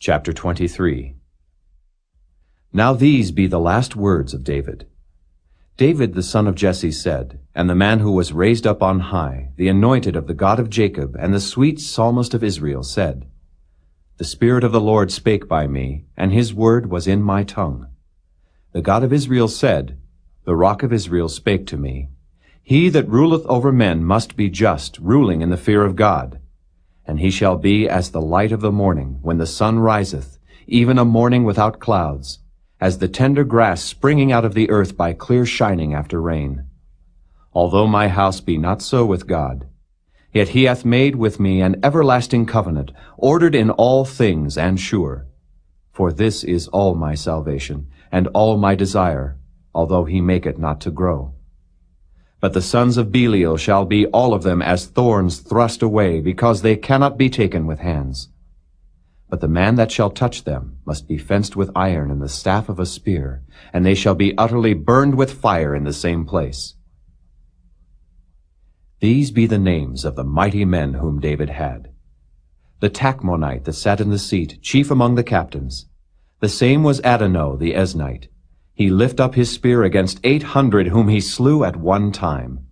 Chapter 23. Now these be the last words of David. David the son of Jesse said, and the man who was raised up on high, the anointed of the God of Jacob, and the sweet psalmist of Israel, said, The Spirit of the Lord spake by me, and his word was in my tongue. The God of Israel said, The rock of Israel spake to me, He that ruleth over men must be just, ruling in the fear of God. And he shall be as the light of the morning, when the sun riseth, even a morning without clouds, as the tender grass springing out of the earth by clear shining after rain. Although my house be not so with God, yet he hath made with me an everlasting covenant, ordered in all things and sure. For this is all my salvation, and all my desire, although he make it not to grow. But the sons of Belial shall be all of them as thorns thrust away, because they cannot be taken with hands. But the man that shall touch them must be fenced with iron and the staff of a spear, and they shall be utterly burned with fire in the same place. These be the names of the mighty men whom David had. The Tachmonite that sat in the seat, chief among the captains. The same was Adonai the Eznite. He lift up his spear against 800 whom he slew at one time.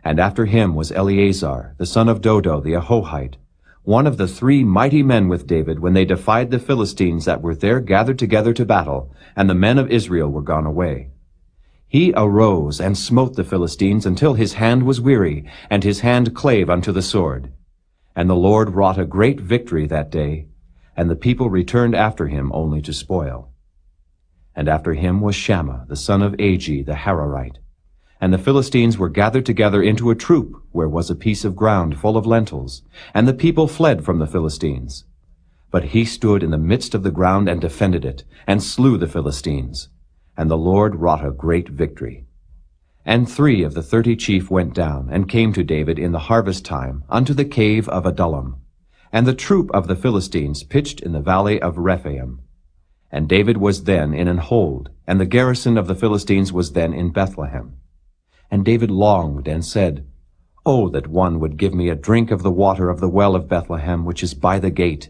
And after him was Eleazar, the son of Dodo the Ahohite, one of the 3 mighty men with David when they defied the Philistines that were there gathered together to battle, and the men of Israel were gone away. He arose and smote the Philistines until his hand was weary, and his hand clave unto the sword. And the Lord wrought a great victory that day, and the people returned after him only to spoil. And after him was Shammah, the son of Agi, the Hararite. And the Philistines were gathered together into a troop, where was a piece of ground full of lentils, and the people fled from the Philistines. But he stood in the midst of the ground and defended it, and slew the Philistines. And the Lord wrought a great victory. And 3 of the 30 chief went down, and came to David in the harvest time, unto the cave of Adullam. And the troop of the Philistines pitched in the valley of Rephaim. And David was then in an hold, and the garrison of the Philistines was then in Bethlehem. And David longed and said, Oh, that one would give me a drink of the water of the well of Bethlehem, which is by the gate.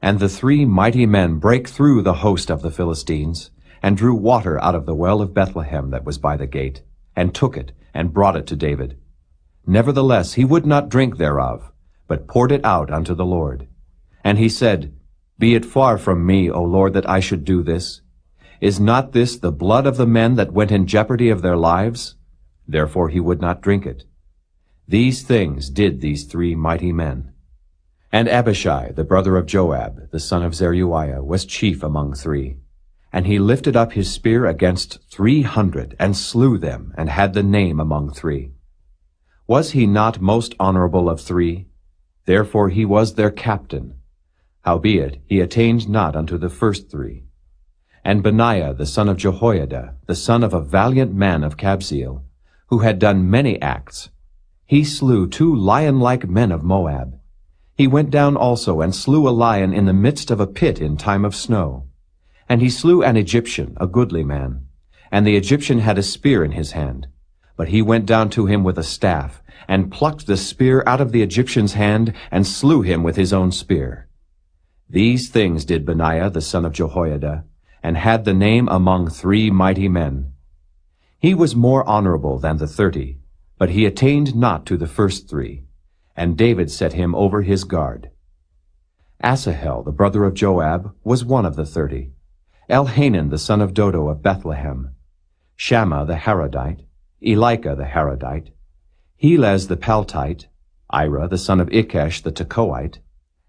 And the 3 mighty men brake through the host of the Philistines, and drew water out of the well of Bethlehem that was by the gate, and took it, and brought it to David. Nevertheless he would not drink thereof, but poured it out unto the Lord. And he said, Be it far from me, O Lord, that I should do this. Is not this the blood of the men that went in jeopardy of their lives? Therefore he would not drink it. These things did these 3 mighty men. And Abishai, the brother of Joab, the son of Zeruiah, was chief among 3. And he lifted up his spear against 300, and slew them, and had the name among 3. Was he not most honorable of 3? Therefore he was their captain. Howbeit he attained not unto the first 3. And Benaiah the son of Jehoiada, the son of a valiant man of Kabzeel, who had done many acts, he slew 2 lion-like men of Moab. He went down also and slew a lion in the midst of a pit in time of snow. And he slew an Egyptian, a goodly man. And the Egyptian had a spear in his hand. But he went down to him with a staff, and plucked the spear out of the Egyptian's hand, and slew him with his own spear. These things did Benaiah the son of Jehoiada, and had the name among 3 mighty men. He was more honorable than the 30, but he attained not to the first 3, and David set him over his guard. Asahel the brother of Joab was one of the 30. Elhanan the son of Dodo of Bethlehem, Shammah the Harodite, Elika the Harodite, Helez the Paltite, Ira the son of Ikesh the Tekoite,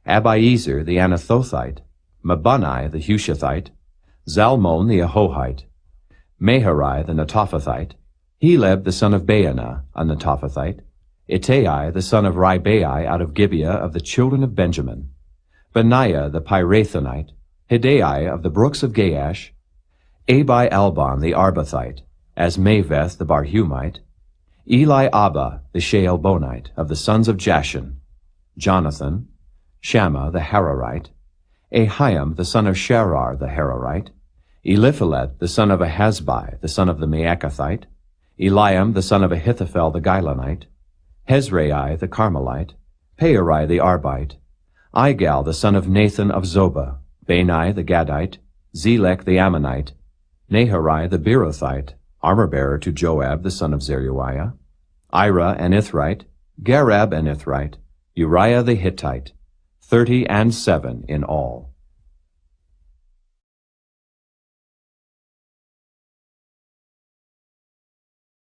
Abiezer the Anathothite, Mabunai the Hushathite, Zalmon the Ahohite, Maharai the Netophathite, Heleb the son of Baanah, a Netophathite, Ittai the son of Ribai out of Gibeah of the children of Benjamin, Benaiah the Pirathonite, Hidai of the brooks of Gaash, Abi-Albon the Arbathite, Asmaveth the Barhumite, Eli Abba the Shaalbonite of the sons of Jashan, Jonathan, Shammah the Hararite, Ahiam the son of Sharar the Hararite, Eliphelet the son of Ahasbai the son of the Maacathite, Eliam the son of Ahithophel the Gilonite, Hezrai the Carmelite, Peori the Arbite, Igal the son of Nathan of Zobah, Bani the Gadite, Zelek the Ammonite, Naharai the Beerothite, armor-bearer to Joab the son of Zeruiah, Ira an Ithrite, Garab an Ithrite, Uriah the Hittite, 37 in all.